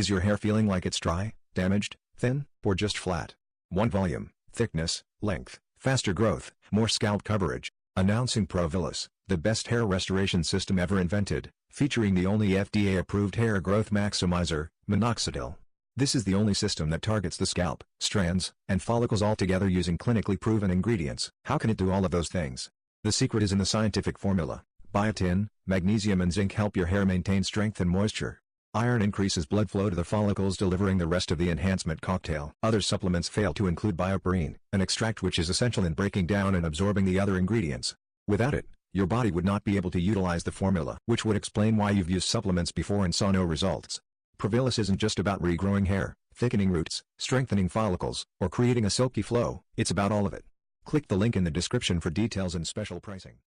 Is your hair feeling like it's dry, damaged, thin, or just flat? Want volume, thickness, length, faster growth, more scalp coverage? Announcing Provilis, the best hair restoration system ever invented, featuring the only FDA-approved hair growth maximizer, minoxidil. This is the only system that targets the scalp, strands, and follicles all together using clinically proven ingredients. How can it do all of those things? The secret is in the scientific formula. Biotin, magnesium and zinc help your hair maintain strength and moisture. Iron increases blood flow to the follicles, delivering the rest of the enhancement cocktail. Other supplements fail to include bioperine, an extract which is essential in breaking down and absorbing the other ingredients. Without it, your body would not be able to utilize the formula, which would explain why you've used supplements before and saw no results. Provilis isn't just about regrowing hair, thickening roots, strengthening follicles, or creating a silky flow. It's about all of it. Click the link in the description for details and special pricing.